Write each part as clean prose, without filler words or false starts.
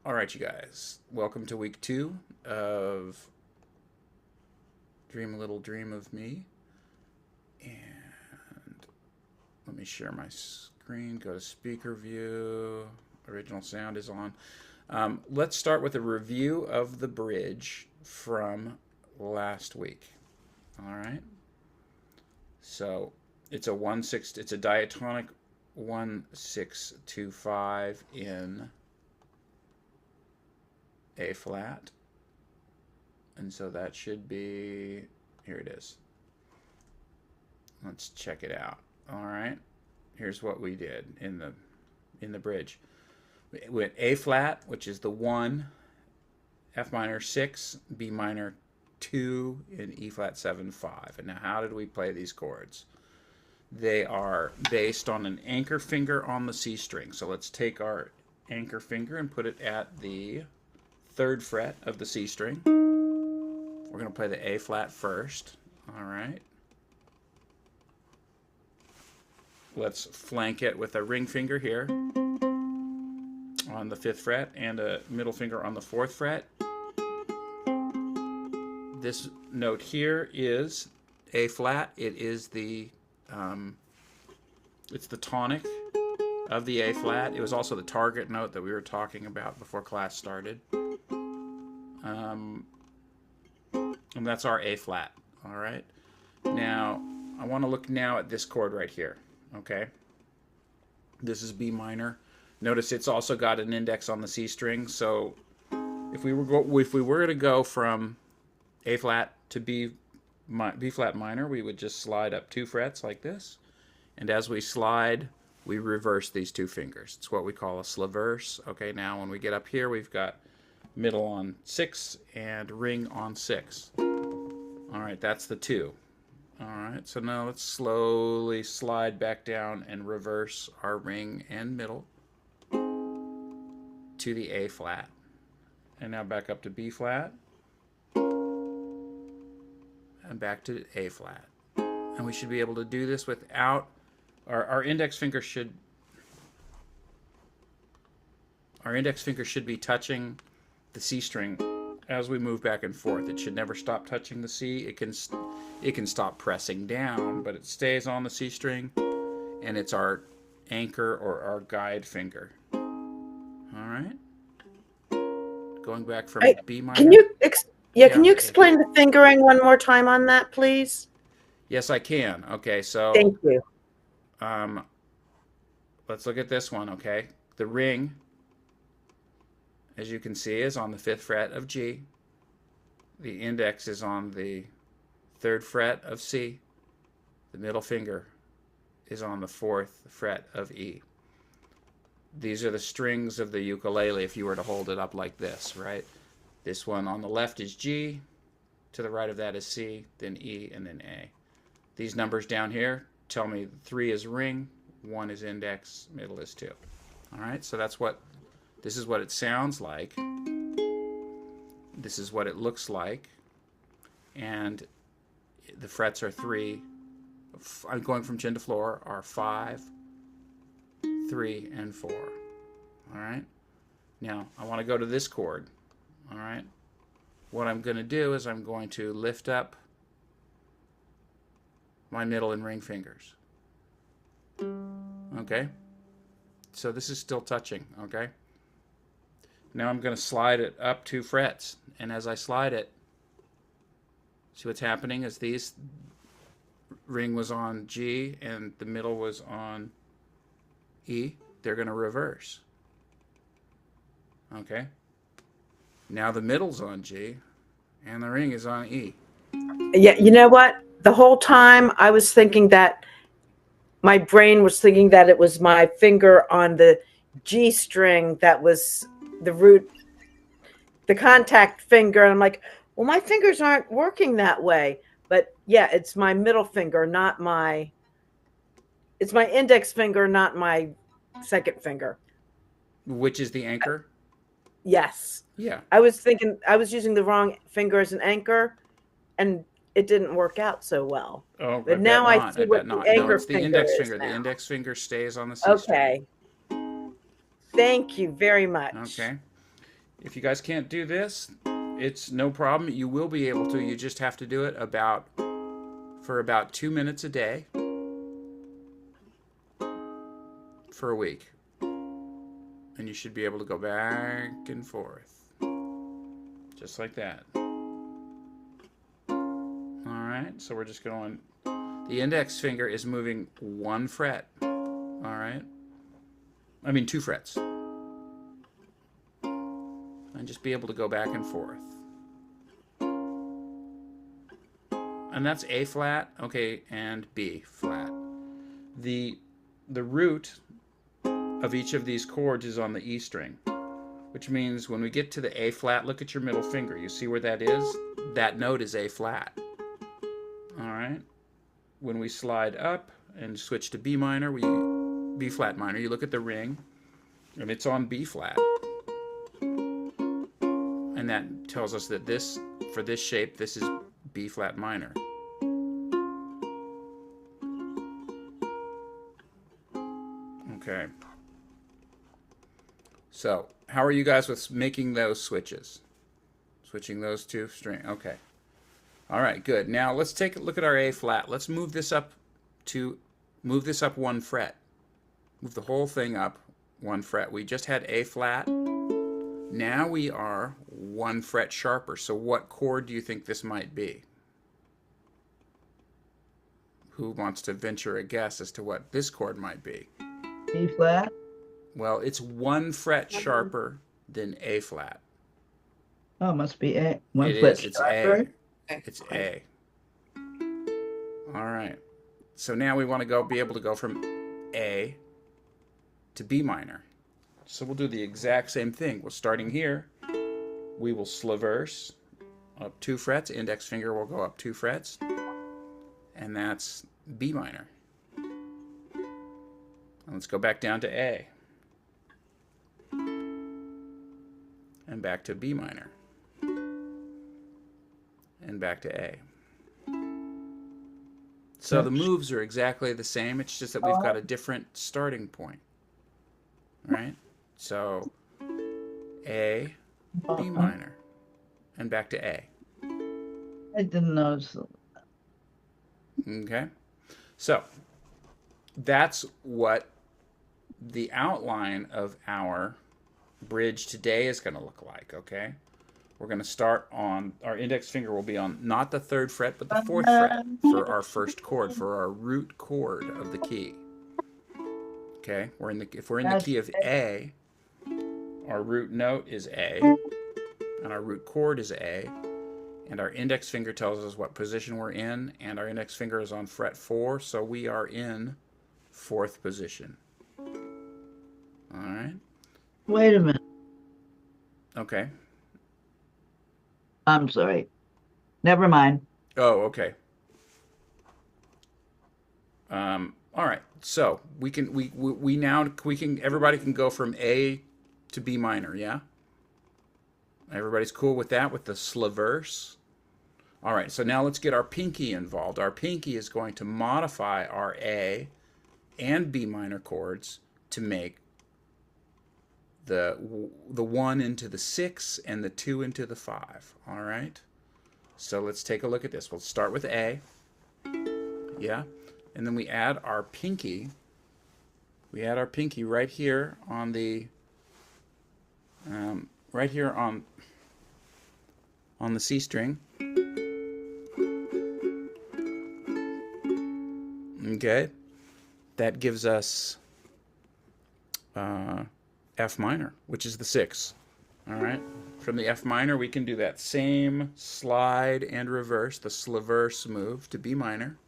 All right, you guys. Welcome to week 2 of Dream a Little Dream of Me. And let me share my screen. Go to speaker view. Original sound is on. Let's start with a review of the bridge from last week. All right. So it's a 1/6. It's a diatonic 1/6-2-5 in A flat, and so that should be, here it is. Let's check it out. All right, here's what we did in the bridge. We went A flat, which is the 1, F minor 6, B minor 2, and E flat 7 5. And now how did we play these chords? They are based on an anchor finger on the C string. So let's take our anchor finger and put it at the 3rd fret of the C string. We're going to play the A flat first. All right. Let's flank it with a ring finger here on the 5th fret and a middle finger on the 4th fret. This note here is A flat. It is it's the tonic of the A flat. It was also the target note that we were talking about before class started. And that's our A flat. All right. Now, I want to look now at this chord right here. Okay. This is B minor. Notice it's also got an index on the C string. So if we were to go from A flat to B flat minor, we would just slide up 2 frets like this. And as we slide, we reverse these 2 fingers. It's what we call a slaverse. Okay, now when we get up here, we've got middle on 6 and ring on 6. All right, that's the 2. All right, so now let's slowly slide back down and reverse our ring and middle to the A flat. And now back up to B flat. And back to A flat. And we should be able to do this without our index finger should be touching the C string as we move back and forth. It should never stop touching the C. It can stop pressing down, but it stays on the C string, and it's our anchor or our guide finger. All right. Going back from B minor. Can you can you explain the fingering one more time on that, please? Yes, I can. Okay, so thank you. Let's look at this one. Okay, the ring, as you can see, is on the 5th fret of G. The index is on the 3rd fret of C. The middle finger is on the 4th fret of E. These are the strings of the ukulele if you were to hold it up like this, right? This one on the left is G, to the right of that is C, then E, and then A. These numbers down here tell me 3 is ring, 1 is index, middle is 2. All right, so this is what it sounds like. This is what it looks like. And the frets are 3. I'm going from chin to floor are 5, 3, and 4. All right. Now, I want to go to this chord. All right. What I'm going to do is I'm going to lift up my middle and ring fingers. Okay. So this is still touching. Okay. Now I'm going to slide it up 2 frets. And as I slide it, see what's happening is these ring was on G and the middle was on E. They're going to reverse. Okay. Now the middle's on G and the ring is on E. Yeah, you know what? The whole time I was thinking that my brain was thinking that it was my finger on the G string that was the root, the contact finger. And I'm like, well, my fingers aren't working that way. But yeah, it's my middle finger, it's my index finger, not my 2nd finger. Which is the anchor? Yes. Yeah. I was thinking I was using the wrong finger as an anchor, and it didn't work out so well. Oh, but now I see what the anchor it's the index finger. now. The index finger stays on the C string. Okay. Thank you very much. Okay. If you guys can't do this, it's no problem. You will be able to. You just have to do it for about 2 minutes a day for a week. And you should be able to go back and forth. Just like that. Alright, so we're just going... The index finger is moving 1 fret. Alright? I mean 2 frets. And just be able to go back and forth. And that's A flat, okay, and B flat. The root of each of these chords is on the E string, which means when we get to the A flat, look at your middle finger. You see where that is? That note is A flat. All right. When we slide up and switch to B minor, B flat minor, you look at the ring, and it's on B flat. And that tells us that for this shape, this is B flat minor. Okay. So, how are you guys with making those switches? Switching those 2 string. Okay. All right, good. Now let's take a look at our A flat. Let's move this up 1 fret. Move the whole thing up 1 fret. We just had A flat. Now we are 1 fret sharper. So what chord do you think this might be? Who wants to venture a guess as to what this chord might be? B flat? Well, it's 1 fret sharper than A flat. Oh, it must be A. It is. It's A. It's A. All right. So now we want to be able to go from A to B minor. So we'll do the exact same thing. We're starting here. We will slaverse up 2 frets. Index finger will go up 2 frets. And that's B minor. And let's go back down to A. And back to B minor. And back to A. So the moves are exactly the same. It's just that we've got a different starting point. Right? So A, B minor, and back to A. I didn't notice. Okay? So that's what the outline of our bridge today is going to look like, okay? We're going to start on, our index finger will be on not the 3rd fret, but the 4th fret for our first chord, for our root chord of the key. Okay? If we're in the key of A, our root note is A, and our root chord is A, and our index finger tells us what position we're in, and our index finger is on fret 4, so we are in 4th position. All right? Wait a minute. Okay. I'm sorry. Never mind. Oh, okay. All right. So everybody can go from A to B minor, yeah? Everybody's cool with that, with the slaverse? All right, so now let's get our pinky involved. Our pinky is going to modify our A and B minor chords to make the 1 into the 6 and the 2 into the 5. All right? So let's take a look at this. We'll start with A. Yeah? And then we add our pinky. We add our pinky right here on the on the C string. Okay? That gives us F minor, which is the 6. All right? From the F minor, we can do that same slide and reverse, the slaverse move to B minor.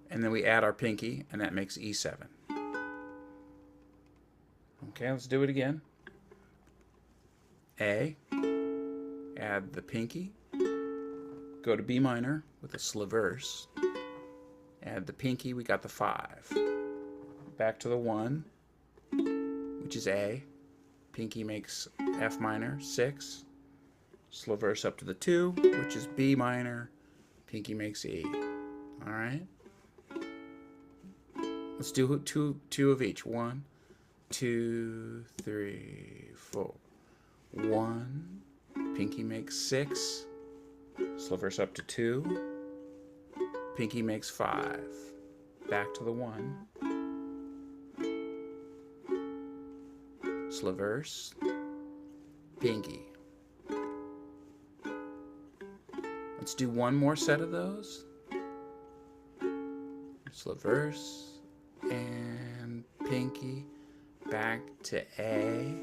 And then we add our pinky, and that makes E7. Okay, let's do it again. A, add the pinky, go to B minor with a slaverse, add the pinky, we got the 5. Back to the 1, which is A, pinky makes F minor, 6, slaverse up to the 2, which is B minor, pinky makes E. All right? Let's do two of each. 1, 2, 3, 4. 1. Pinky makes 6. Slivers up to 2. Pinky makes 5. Back to the 1. Slivers. Pinky. Let's do one more set of those. Slivers and pinky. Back to A.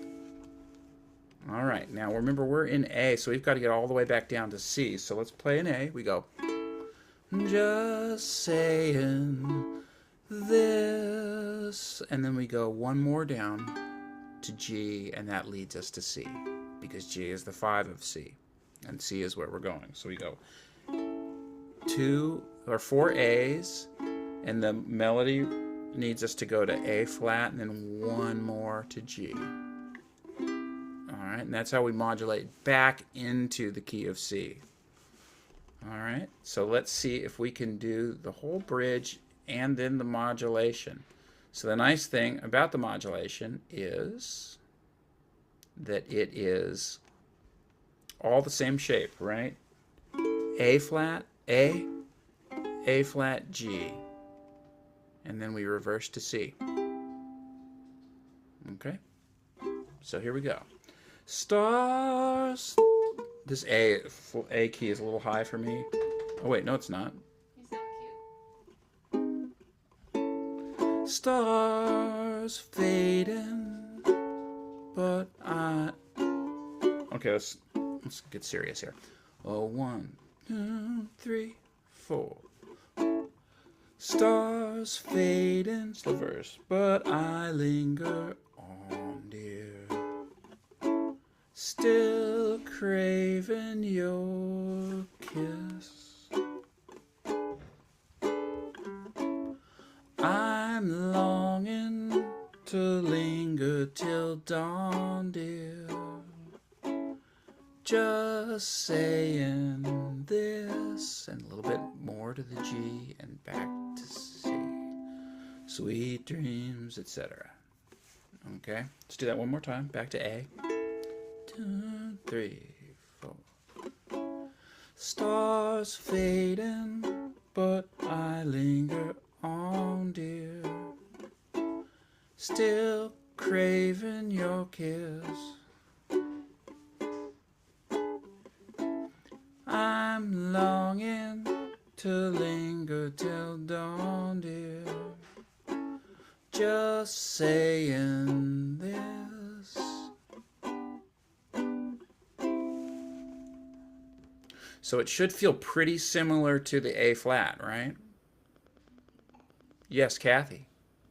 All right, now remember we're in A, so we've got to get all the way back down to C. So let's play in A. We go. Just saying this. And then we go one more down to G, and that leads us to C, because G is the 5 of C, and C is where we're going. So we go 2 or 4 A's, and the melody needs us to go to A flat and then one more to G. All right, and that's how we modulate back into the key of C. All right, so let's see if we can do the whole bridge and then the modulation. So the nice thing about the modulation is that it is all the same shape, right? A flat, A flat, G. And then we reverse to C. Okay? So here we go. Stars. This A key is a little high for me. Oh wait, no it's not. Stars fading, but I... Okay, let's get serious here. Oh, 1, 2, 3, 4. Stars fading, slivers, but I linger on, dear. Still craving your kiss. I'm longing to linger till dawn, dear. Just saying this, and a little bit more to the G and back to C. Sweet dreams, etc. Okay, let's do that one more time. Back to A. 2, 3, 4. Stars fading, but I linger on, dear. Still craving your kiss. I'm longing to linger till dawn, dear. Just saying this. So it should feel pretty similar to the A flat, right? Yes, Kathy.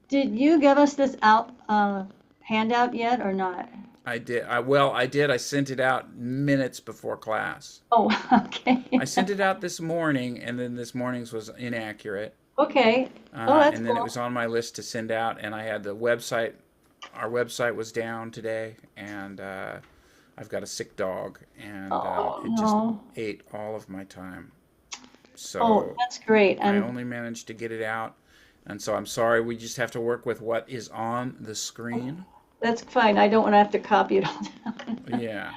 Did you give us this handout yet or not? I did. I did. I sent it out minutes before class. Oh, okay. I sent it out this morning, and then this morning's was inaccurate. Okay. Oh, that's and then cool. it was on my list to send out, and I had the website. Our website was down today, and I've got a sick dog, and it just ate all of my time. So that's great. I only managed to get it out, and so I'm sorry. We just have to work with what is on the screen. That's fine. I don't want to have to copy it all down. Yeah.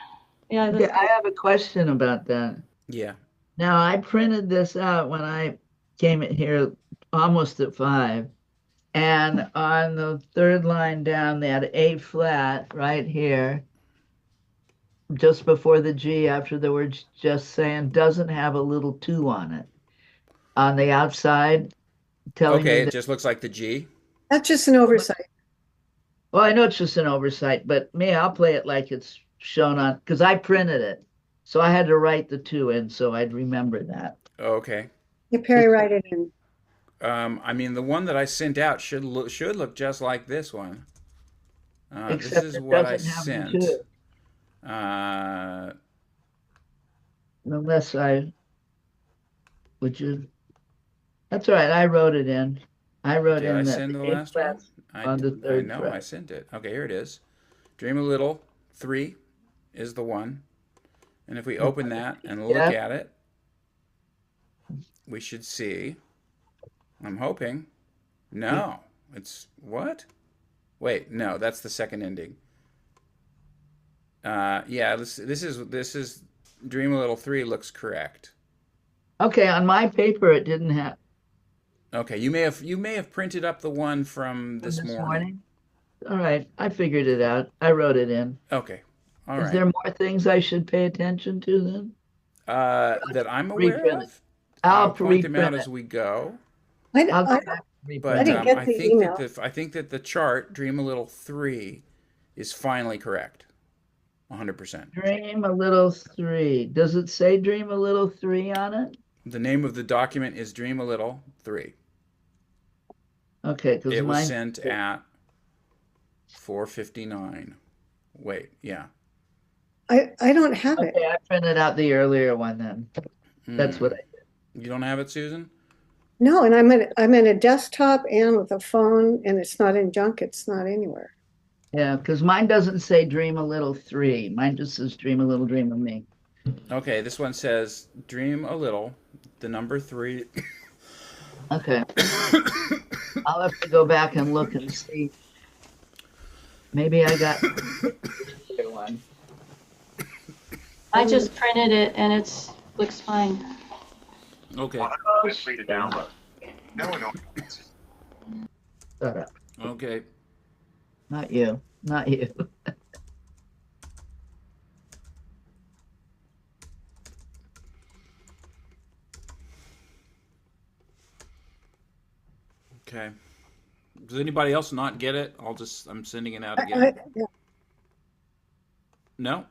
Yeah. I have a question about that. Yeah. Now, I printed this out when I came in here almost at 5. And on the 3rd line down, they had A flat right here, just before the G, after the word just saying, doesn't have a little 2 on it. On the outside, telling me Okay, that, it just looks like the G. That's just an oversight. well, I know it's just an oversight, but I'll play it like it's shown on, because I printed it. So I had to write the 2 in so I'd remember that. Okay. You Perry write it in. I mean, the one that I sent out should look just like this one. This Except is it what I doesn't have the sent. 2. Unless would you? That's all right. I wrote it in. I wrote Did in I that send the A last one? flat's on the 3rd know fret. I sent it. Okay, here it is. Dream a Little, 3 is the one. And if we open that and look at it, we should see, I'm hoping, no, it's what? Wait, no, that's the second ending. Yeah, this is Dream a Little 3 looks correct. Okay, on my paper it didn't have Okay, you may have printed up the one from from this this morning. morning. All right, I figured it out. I wrote it in. Okay. All Is right. there more things I should pay attention to then? That I'm aware Reprint it. of. I'll I'll point them out reprint as it. we go. I'll go I, back and I reprint But it. didn't get I the think that email. the chart Dream a Little 3 is finally correct. 100%. Dream a Little 3. Does it say Dream a Little 3 on it? The name of the document is Dream a Little 3. Okay, because It was mine. sent at 4:59. Wait, yeah. I don't have it. Okay, I printed out the earlier one then. That's what I did. You don't have it, Susan? No, and I'm in a desktop and with a phone, and it's not in junk. It's not anywhere. Yeah, because mine doesn't say Dream a Little 3. Mine just says Dream a Little Dream of Me. Okay, this one says Dream a Little, the number 3. Okay. I'll have to go back and look and see. Maybe I got the earlier one. I just printed it and looks fine. Okay. Free to download. No annoyance. Shut up. Okay. Not you. Not you. Okay. Does anybody else not get it? I'm sending it out I, again. yeah. No?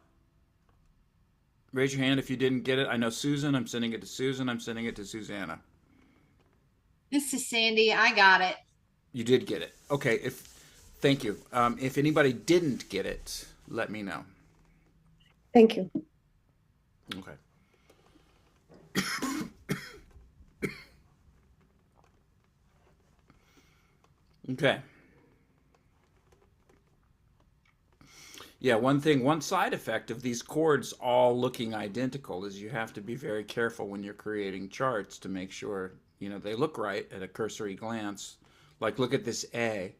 Raise your hand if you didn't get it. I know Susan. I'm sending it to Susan. I'm sending it to Susanna. This is Sandy. I got it. You did get it. Okay. Thank you. If anybody didn't get it, let me know. Thank you. Okay. Okay. Yeah, one side effect of these chords all looking identical is you have to be very careful when you're creating charts to make sure, they look right at a cursory glance. Like, look at this A.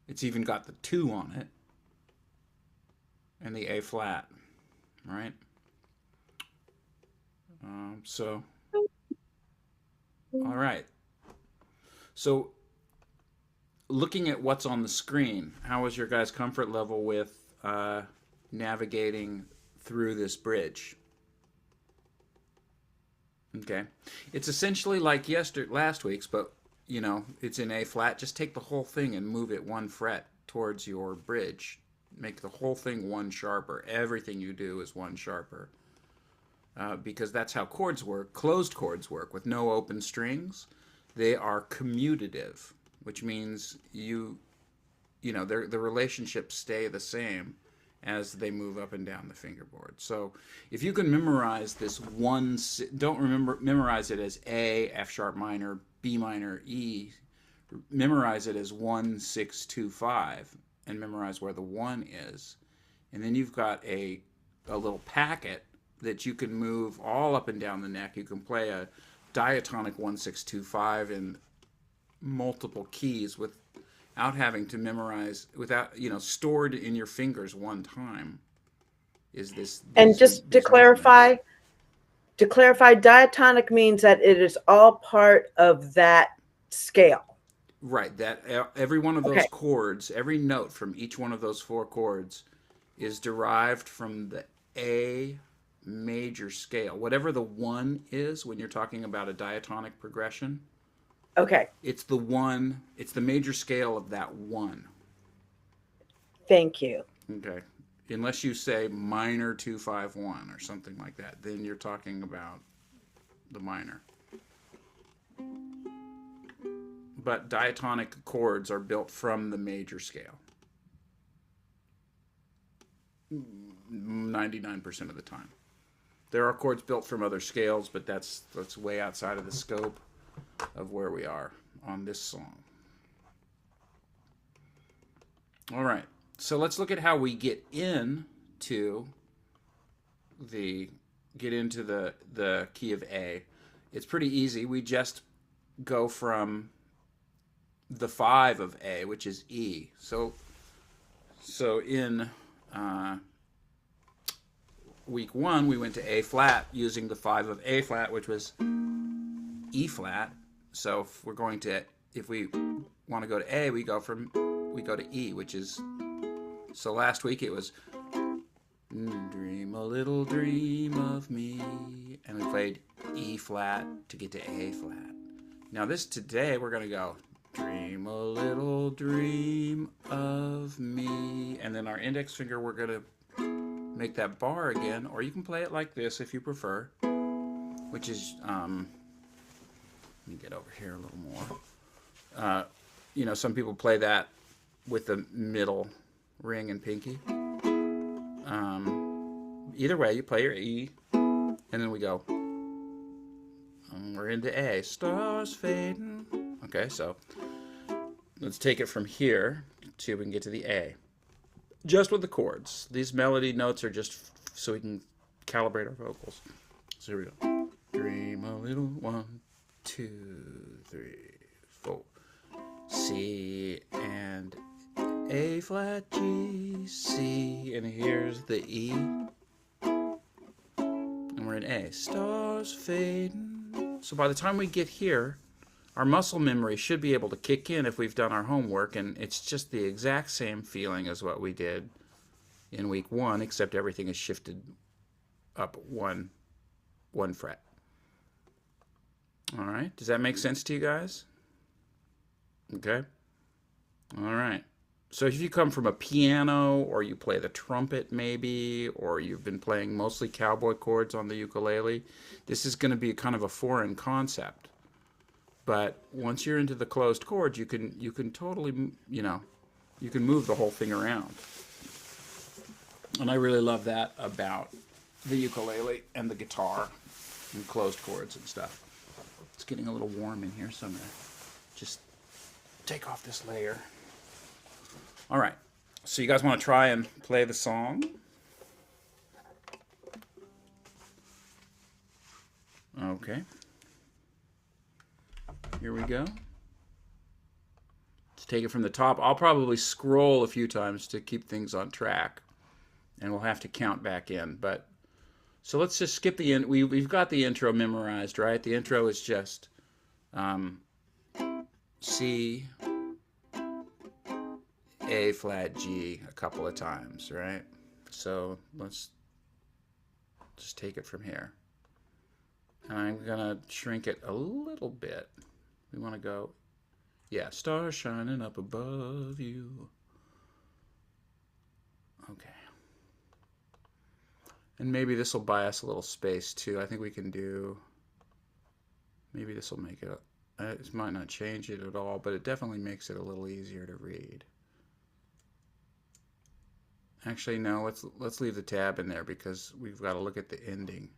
It's even got the 2 on it. And the A flat, right? All right. So, looking at what's on the screen, how is your guys' comfort level with navigating through this bridge? Okay. It's essentially like last week's, but, it's in A flat. Just take the whole thing and move it 1 fret towards your bridge. Make the whole thing 1 sharper. Everything you do is 1 sharper. Because that's how chords work. Closed chords work with no open strings. They are commutative, which means the relationships stay the same as they move up and down the fingerboard. So if you can memorize this one, don't memorize it as A, F sharp minor, B minor, E. Memorize it as 1, 6, 2, 5, and memorize where the 1 is. And then you've got a little packet that you can move all up and down the neck. You can play a diatonic 1, 6, 2, 5 in multiple keys without having to memorize, without, stored in your fingers 1 time. Is this? And just to clarify, diatonic means that it is all part of that scale. Right. That every one of those chords, every note from each one of those 4 chords is derived from the A major scale. Whatever the 1 is when you're talking about a diatonic progression. Okay. It's the major scale of that 1. Thank you. Okay. Unless you say minor 2, 5, 1 or something like that, then you're talking about the minor. But diatonic chords are built from the major scale. 99% of the time. There are chords built from other scales, but that's way outside of the scope of where we are on this song. All right. So let's look at how we get into the key of A. It's pretty easy. We just go from the 5 of A, which is E. So in week 1, we went to A flat using the 5 of A flat, which was E flat. So if we want to go to A, we go to E, which is, so last week it was dream a little dream of me, and we played E flat to get to A flat. Now today we're going to go dream a little dream of me, and then our index finger, we're going to make that bar again, or you can play it like this if you prefer, which is, let me get over here a little more. Some people play that with the middle ring and pinky. Either way, you play your E, and then we go. We're into A. Stars fading. Okay, so let's take it from here to we can get to the A. Just with the chords. These melody notes are just so we can calibrate our vocals. So here we go. Dream a little, 1, 2, 3, 4. C and A flat, G, C, and here's the E. And we're in A. Stars fading. So by the time we get here, our muscle memory should be able to kick in if we've done our homework, and it's just the exact same feeling as what we did in week 1, except everything is shifted up one fret. All right, does that make sense to you guys? Okay. All right. So if you come from a piano, or you play the trumpet maybe, or you've been playing mostly cowboy chords on the ukulele, this is going to be kind of a foreign concept. But once you're into the closed chords, you can totally, you can move the whole thing around. And I really love that about the ukulele and the guitar and closed chords and stuff. It's getting a little warm in here, so I'm going to just take off this layer. All right, so you guys want to try and play the song? Okay. Here we go. Let's take it from the top. I'll probably scroll a few times to keep things on track, and we'll have to count back in. But so let's just skip the in. We've got the intro memorized, right? The intro is just C, A flat, G a couple of times, right? So let's just take it from here. And I'm gonna shrink it a little bit. We want to go, yeah, stars shining up above you. Okay. And maybe this will buy us a little space too. I think we can do, maybe this will make it, this might not change it at all, but it definitely makes it a little easier to read. Actually, no, let's leave the tab in there because we've got to look at the ending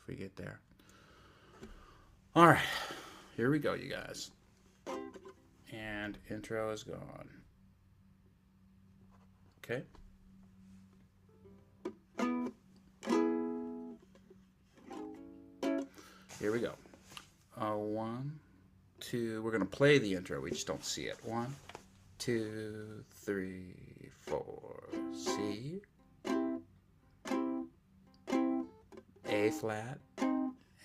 if we get there. All right. Here we go, you guys. And intro is gone. Okay. Here we go. 1, 2. We're going to play the intro. We just don't see it. 1, 2, 3, 4. C. A flat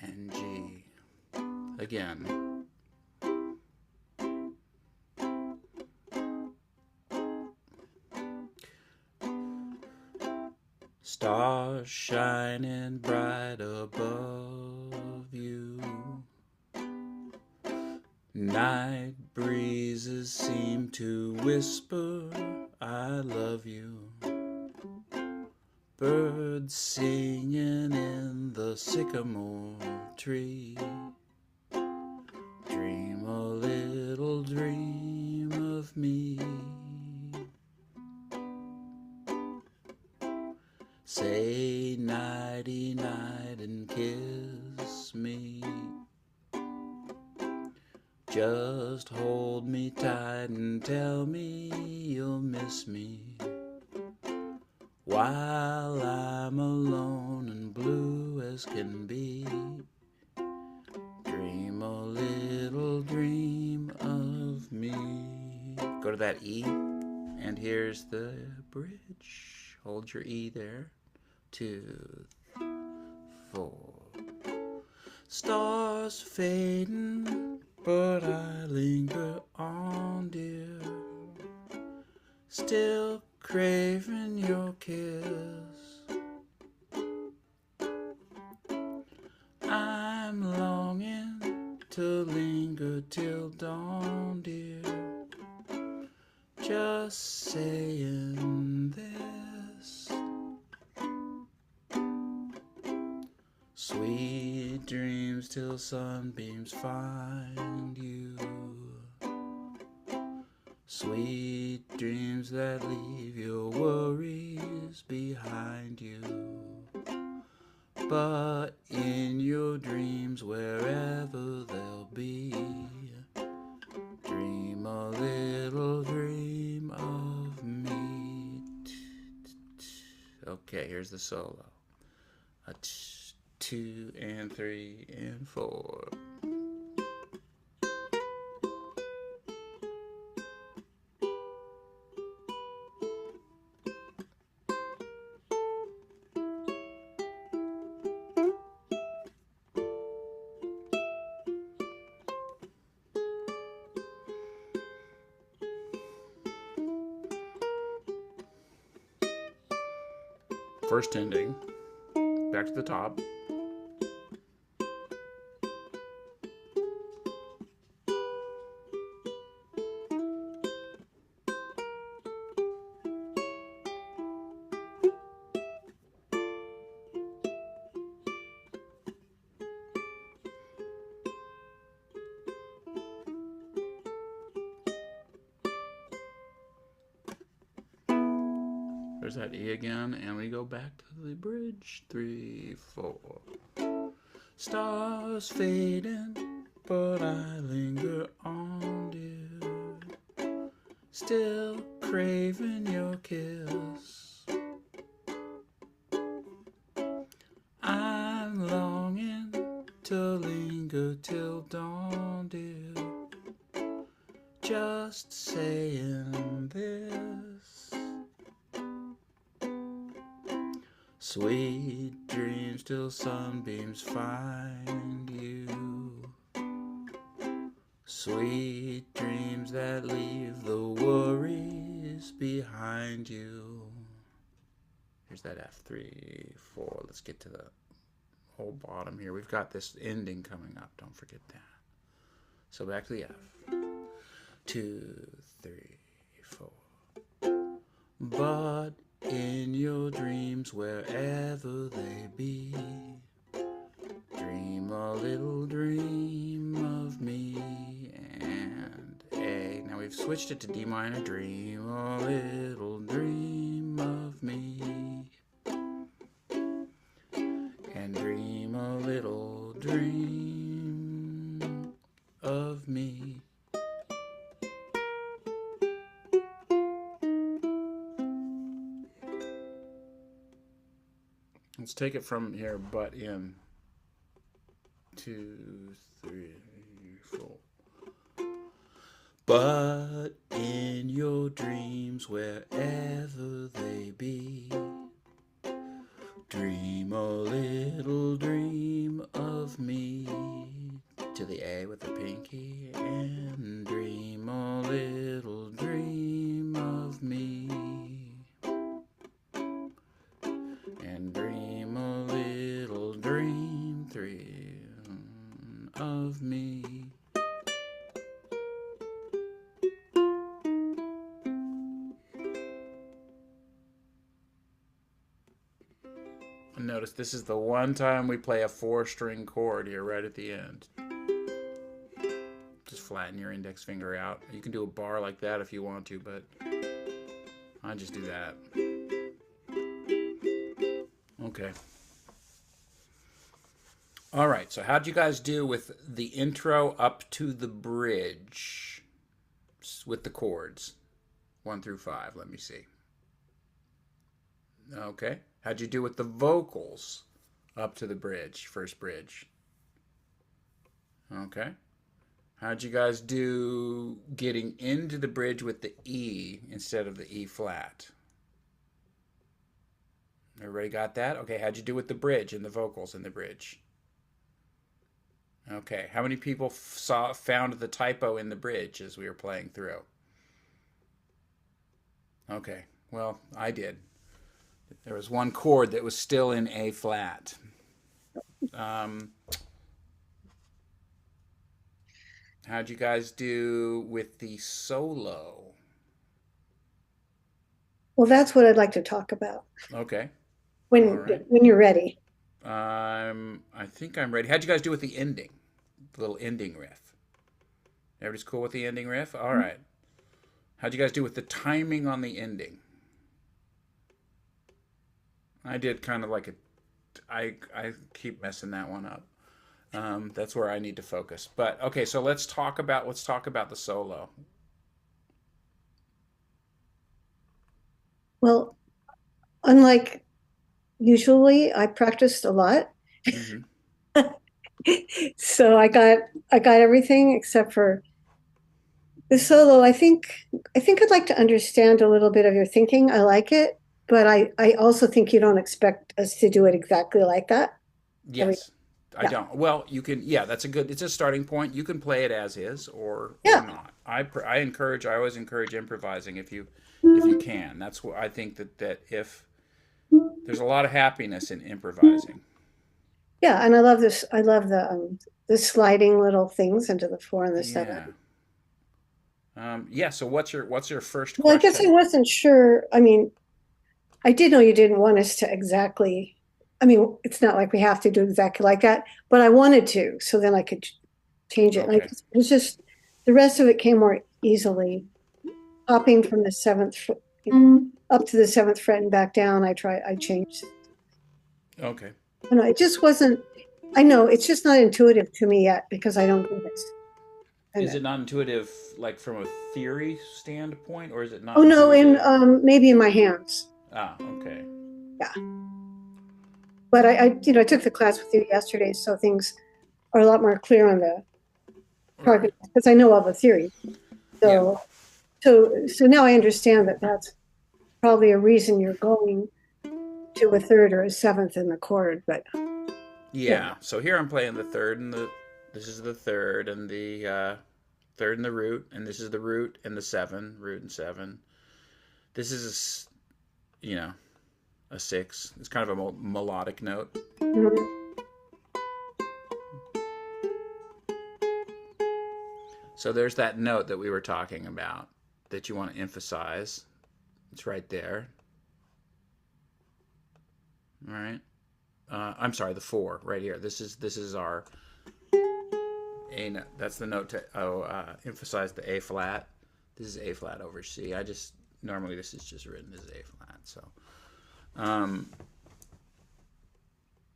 and G. Again. Stars shining bright above you. Night breezes seem to whisper, I love you. Birds singing in the sycamore tree. Dream a little dream of me. Say nighty night and kiss me. Just hold me tight and tell me you'll miss me while I'm alone and blue as can be. Dream a little dream of me. Go to that E, and here's the bridge. Hold your E there. 2, 4. Stars fading, but I linger on, dear. Still craving your kiss. I'm longing to linger till dawn, dear. Just saying this. Sweet dreams till sunbeams find you. Sweet dreams that leave your worries behind you. But in your dreams, wherever they'll be, dream a little dream of me. Okay, here's the solo. 2 and 3 and 4. First ending, back to the top. There's that E again, and we go back to the bridge. 3, 4. Stars fading, but I linger on, dear. Still craving your kiss. I'm longing to linger till dawn, dear. Just saying this. Sweet dreams till sunbeams find you. Sweet dreams that leave the worries behind you. Here's that F. 3, 4. Let's get to the whole bottom here. We've got this ending coming up. Don't forget that. So back to the F. 2, 3, 4. But in your dreams, wherever they be, dream a little dream of me. And A. Now we've switched it to D minor. Dream a little dream of me. And dream a little dream of me. Let's take it from here, but in 2, 3, 4. But in your dreams, wherever they be, dream a little dream of me. To the A with the pinky, and dream a little dream of me. And dream a little dream, 3, of me. Notice this is the one time we play a 4-string chord here right at the end. Just flatten your index finger out. You can do a bar like that if you want to, but I just do that. Okay. All right, so how'd you guys do with the intro up to the bridge with the chords? 1 through 5, let me see. Okay. How'd you do with the vocals up to the bridge, first bridge? Okay. How'd you guys do getting into the bridge with the E instead of the E flat? Everybody got that? Okay, how'd you do with the bridge and the vocals in the bridge? Okay, how many people found the typo in the bridge as we were playing through? Okay, well, I did. There was one chord that was still in A flat. How'd you guys do with the solo? Well, that's what I'd like to talk about Okay, when all right. when you're ready. I think I'm ready. How'd you guys do with the ending? The little ending riff. Everybody's cool with the ending riff? All right. How'd you guys do with the timing on the ending? I did kind of like a... I keep messing that one up. That's where I need to focus. But okay, so let's talk about the solo. Well, unlike usually, I practiced a lot, Mm-hmm. so I got everything except for the solo. I think I'd like to understand a little bit of your thinking. I like it, but I also think you don't expect us to do it exactly like that. Yes. I Yeah. don't. Well, you can. Yeah, it's a starting point. You can play it as is or Yeah. not. I always encourage improvising if you can. That's what I think that if there's a lot of happiness in improvising. Yeah, and I love this. I love the sliding little things into the 4 and the 7. Yeah. So what's your first Well, I guess I question? wasn't sure. I mean, I did know you didn't want us to exactly. I mean, it's not like we have to do exactly like that, but I wanted to, so then I could change it. And Okay. it was just the rest of it came more easily. Hopping from the 7th up to the 7th fret and back down. I changed. Okay. I know it just wasn't. I know it's just not intuitive to me yet because I don't do this. Is it not intuitive, like from a theory standpoint, or is it not Oh no, in intuitive? maybe in my hands. Ah, okay. Yeah, but I took the class with you yesterday, so things are a lot more clear on the target Right. because I know all the theory. Yeah. So now I understand that that's probably a reason you're going to a 3rd or a 7th in the chord. But Yeah. So here I'm playing the third and this is the third and the third and the root, and this is the root and the 7, root and 7. This is a 6. It's kind of a melodic note. mhm. So there's that note that we were talking about that you want to emphasize. It's right there. All right. I'm sorry, the 4 right here. This is our A note. That's the note to emphasize the A flat. This is A flat over C. Normally this is just written as A flat. So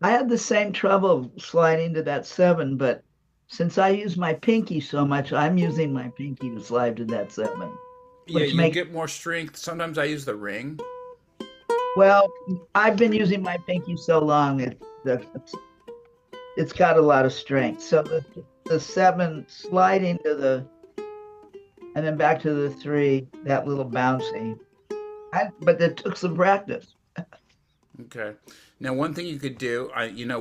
I had the same trouble sliding to that 7, but since I use my pinky so much, I'm using my pinky to slide to that 7, yeah, which you makes, get more strength. Sometimes I use the ring. well, I've been using my pinky so long, it's got a lot of strength. So the 7 sliding to and then back to the 3, that little bouncy. But it took some practice. Okay. Now, one thing you could do,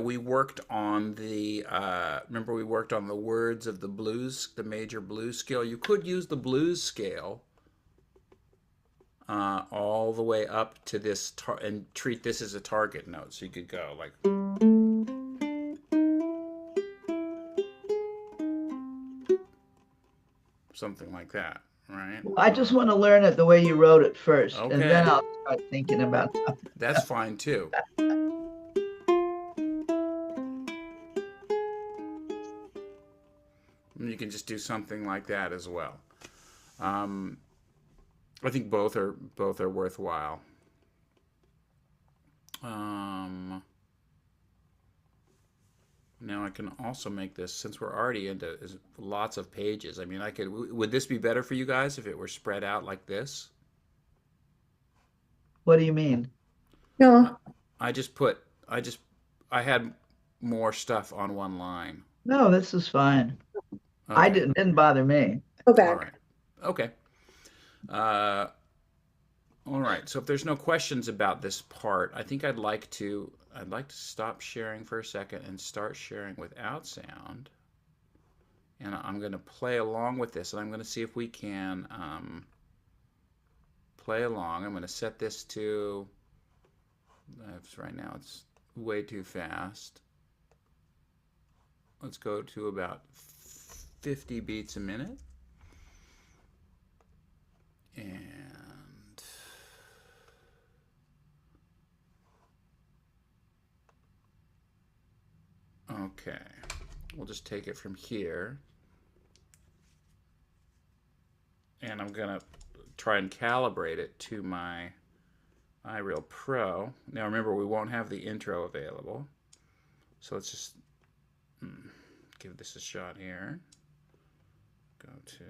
we worked on remember we worked on the words of the blues, the major blues scale. You could use the blues scale all the way up to this and treat this as a target note. So you could go like, something like that, right? I just want to learn it the way you wrote it first, and Okay. then I'll start thinking about something. That's fine too. And you can just do something like that as well. I think both are worthwhile. Now I can also make this, since we're already into lots of pages. I mean, would this be better for you guys if it were spread out like this? What do you mean? No, I had more stuff on one line. No, this is fine. Okay. Didn't bother me. go All back. right. Okay. Uh, All right. So if there's no questions about this part, I think I'd like to stop sharing for a second and start sharing without sound. And I'm going to play along with this, and I'm going to see if we can play along. I'm going to set this to, right now it's way too fast. Let's go to about 50 beats a minute. And okay, we'll just take it from here. And I'm going to try and calibrate it to my iReal Pro. Now remember, we won't have the intro available. So let's just give this a shot here. Go to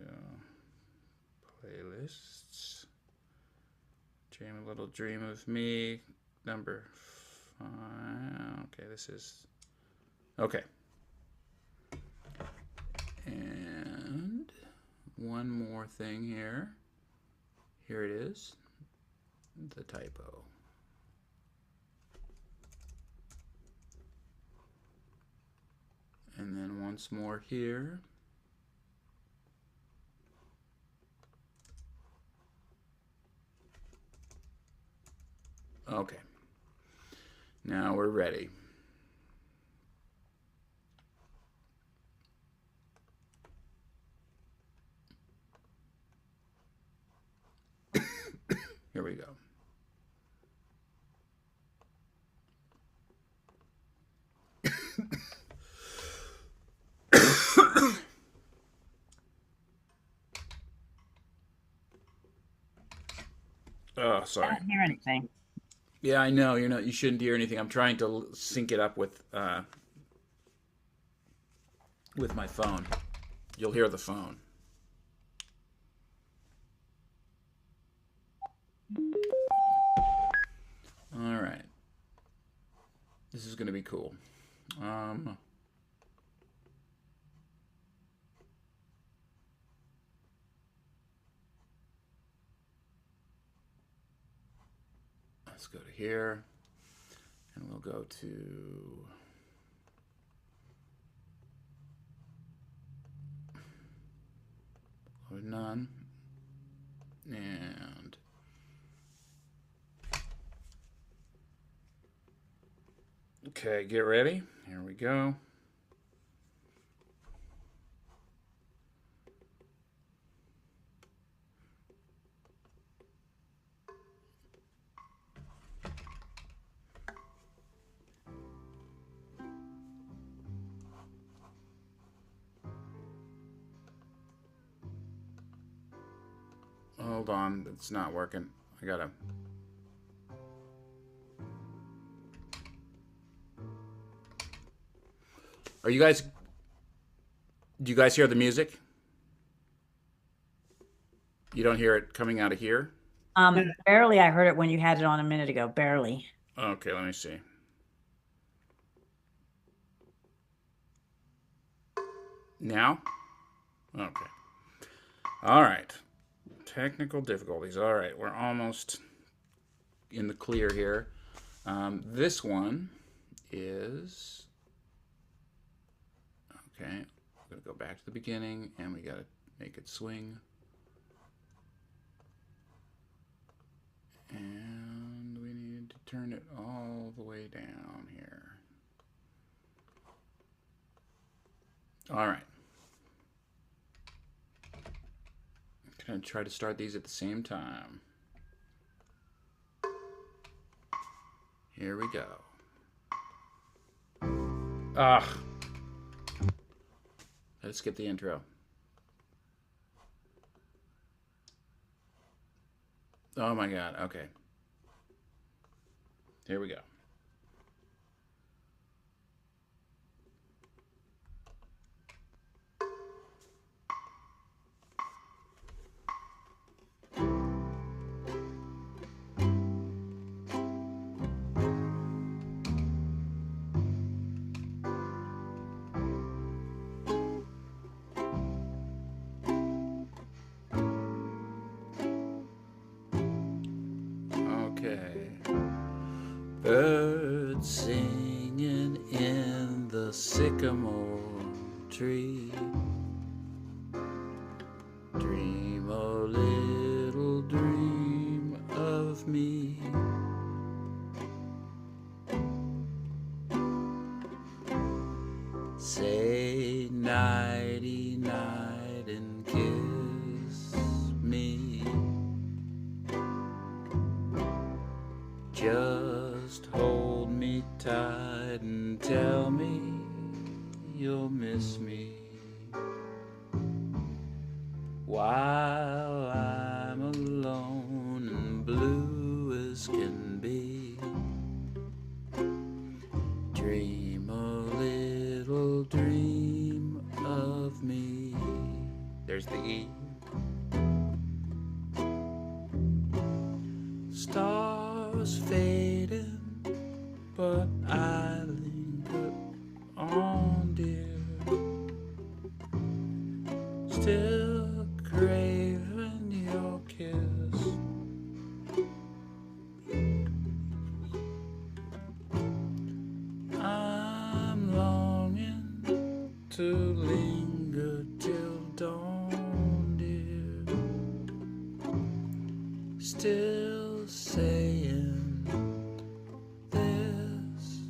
playlists. Dream a Little Dream of Me, number 5. Okay, this is... Okay. And one more thing here. Here it is. The typo. And then once more here. Okay. Now we're ready. Here we go. Oh, sorry. I don't hear anything. Yeah, I know. You shouldn't hear anything. I'm trying to sync it up with my phone. You'll hear the phone. All right. This is going to be cool. Let's go to here, and we'll go to none, and okay, get ready. Here we go. Hold on, it's not working. I gotta... Do you guys hear the music? You don't hear it coming out of here? Barely. I heard it when you had it on a minute ago. Barely. Okay, let me see. Now? Okay. All right. Technical difficulties. All right, we're almost in the clear here. This one is... Okay, we're going to go back to the beginning, and we got to make it swing. And we need to turn it all the way down here. All right. I'm going to try to start these at the same time. Here we go. Let's skip the intro. Oh my God, okay. Here we go. Birds singing in the sycamore tree. Dream a little dream of me. Say nighty night and kiss me. Just hold me tight and tell me you'll miss me while I'm alone and blue as can be. Dream a little dream of me. There's the E. Stars fading, but I linger on, dear. Still craving your kiss. I'm longing to linger till dawn, dear. Still saying this.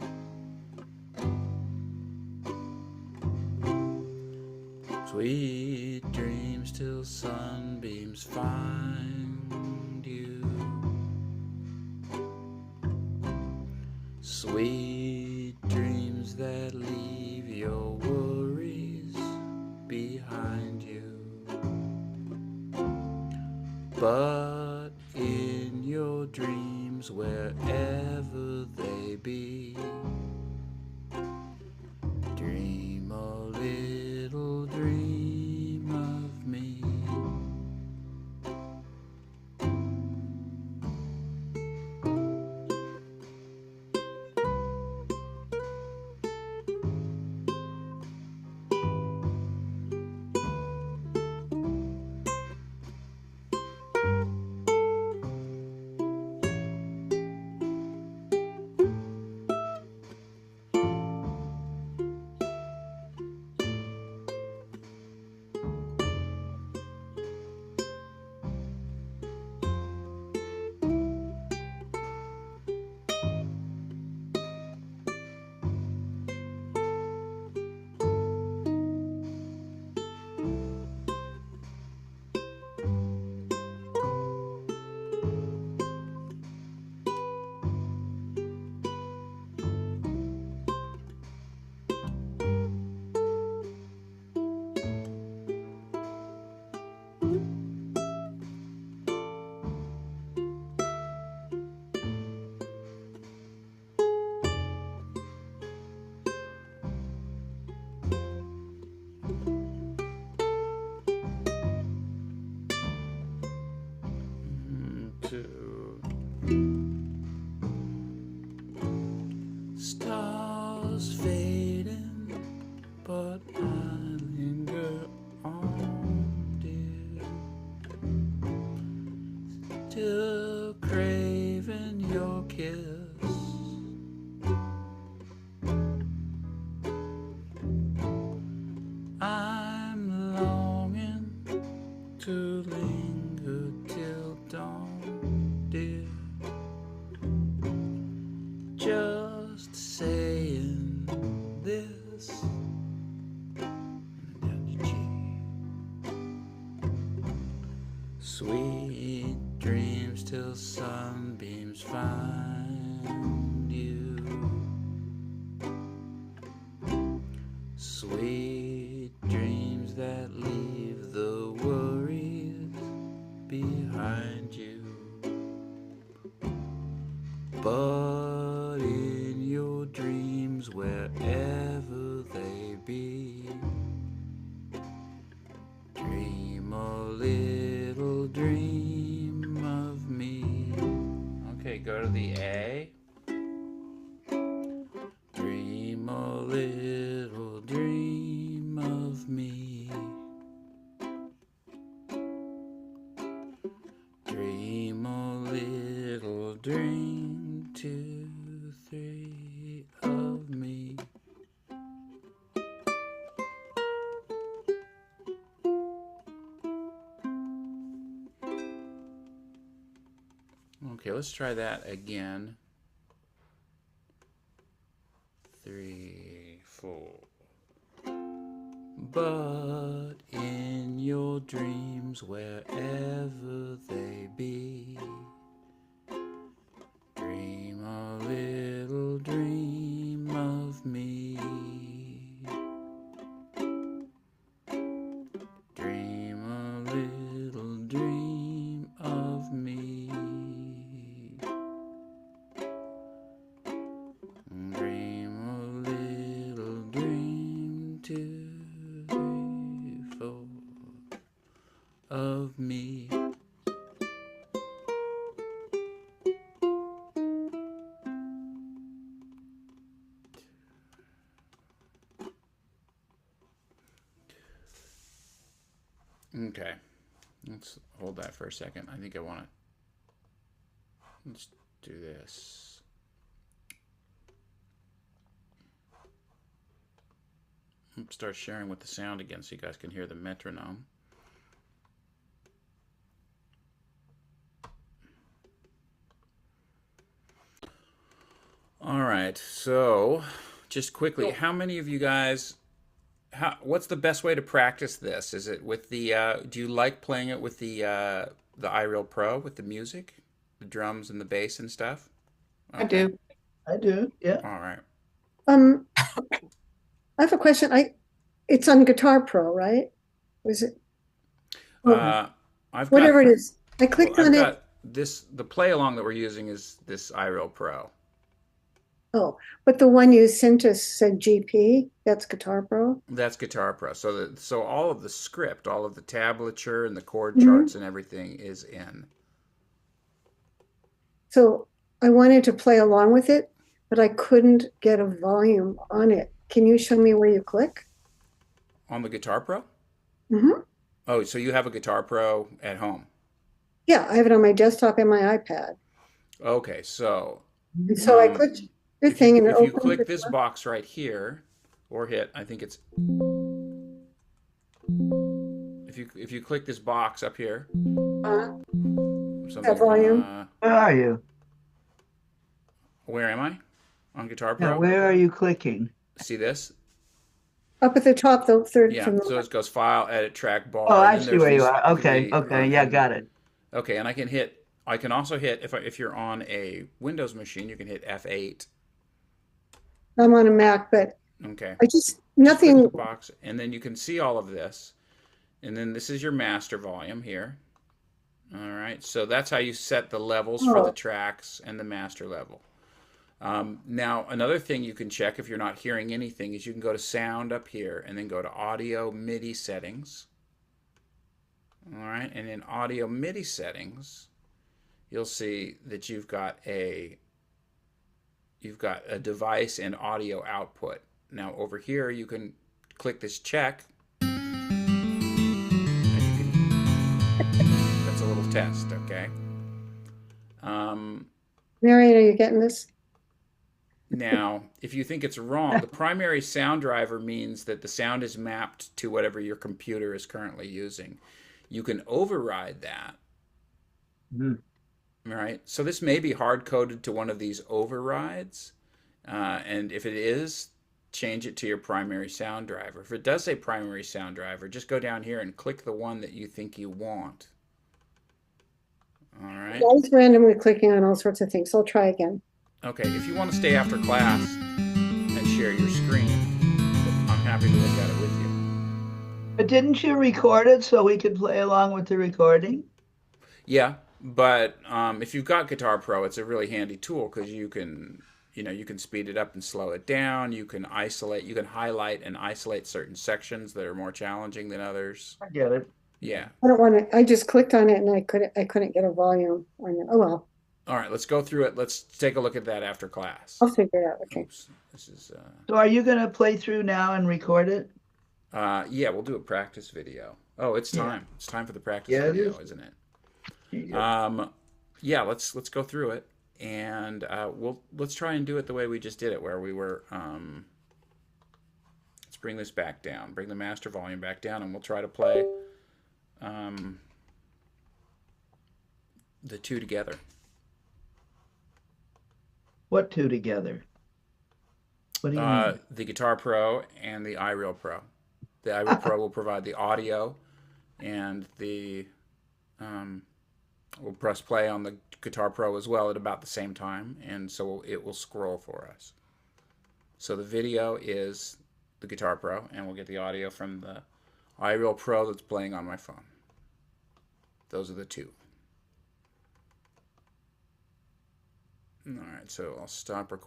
Sweet dreams till sunbeams find you. Sweet dreams that leave your worries behind you. But in your dreams, wherever they be, dream a little dream of me. Two. Stars fading, but I linger on, dear. Still craving your kiss. I'm longing to linger till dawn, dear. Just saying this. Down to G. Sweet dreams till sunbeams find you. Sweet dreams that leave the worries behind you. But in your dreams, wherever they be, dream a little dream of me. Okay, go to the A. let's try that again. 3, 4. But in your dreams, wherever they be, dream a little dream of me. Dream a little dream of me. Dream a little dream, 2, 3, 4 of me. Okay, let's hold that for a second. I think I want to, let's do this. Start sharing with the sound again so you guys can hear the metronome. All right, so just quickly, how many of you guys, what's the best way to practice this? Is it with the, do you like playing it with the iReal Pro, with the music, the drums and the bass and stuff? Okay. I do. I do. Yeah. All right. I have a question. It's on Guitar Pro, right? Was it? I've Whatever got, it is. I clicked I've on got it. this, the play along that we're using is this iReal Pro. Oh, but the one you sent us said GP. That's Guitar Pro. That's Guitar Pro. So all of the script, all of the tablature and the chord Mhm. charts and everything is in. So I wanted to play along with it, but I couldn't get a volume on it. Can you show me where you click? On the Guitar Pro? Mm-hmm. Oh, so you have a Guitar Pro at home. Yeah, I have it on my desktop and my iPad. Okay, so And so I clicked your if thing you, and it if you opened click the this door. box right here, or hit, I think it's, if you click this box up here, something, volume. Where are you? where am I? On Guitar Now, Pro? where are you clicking? See this? Up at the top, the third Yeah, from the so it goes File, Edit, Track, Bar, Oh, and I then see there's where you these are. Okay. 3, Okay. Yeah, and- got it. Okay, and I can also hit, if you're on a Windows machine, you can hit F8. I'm on a Mac, but Okay. I Just click nothing. the box, and then you can see all of this. And then this is your master volume here. All right, so that's how you set the levels for the tracks and the master level. Now, another thing you can check if you're not hearing anything is you can go to Sound up here and then go to Audio MIDI Settings. All right, and in Audio MIDI Settings, you'll see that you've got a device and audio output. Now over here you can click this check. And you can, that's a little test, okay? Marion, are you getting this? Now, if you think it's wrong, the primary sound driver means that the sound is mapped to whatever your computer is currently using. You can override that. Right? So this may be hard-coded to one of these overrides. And if it is, change it to your primary sound driver. If it does say primary sound driver, just go down here and click the one that you think you want. All right? I was randomly clicking on all sorts of things. So I'll try again. Okay, if you want to stay after class and share your screen, I'm happy to look at it with you. But didn't you record it so we could play along with the recording? Yeah, but if you've got Guitar Pro, it's a really handy tool because you can speed it up and slow it down. You can isolate, you can highlight and isolate certain sections that are more challenging than others. I get it. Yeah. I don't want to. I just clicked on it and I couldn't get a volume on it. Oh well. All right, let's go through it. Let's take a look at that after class. I'll figure it out. Okay. Oops, this is. So are you going to play through now and record it? Yeah, we'll do a practice video. Oh, it's time. Yeah. It's time for the practice Yeah, it video, is. isn't it? Yeah. Yeah, let's go through it, and let's try and do it the way we just did it, where we were. Let's bring this back down. Bring the master volume back down, and we'll try to play the two together. What two together? What do you mean? The Guitar Pro and the iReal Pro. The iReal Pro will provide the audio, and we'll press play on the Guitar Pro as well at about the same time, and so it will scroll for us. So the video is the Guitar Pro, and we'll get the audio from the iReal Pro that's playing on my phone. Those are the two. All right, so I'll stop recording.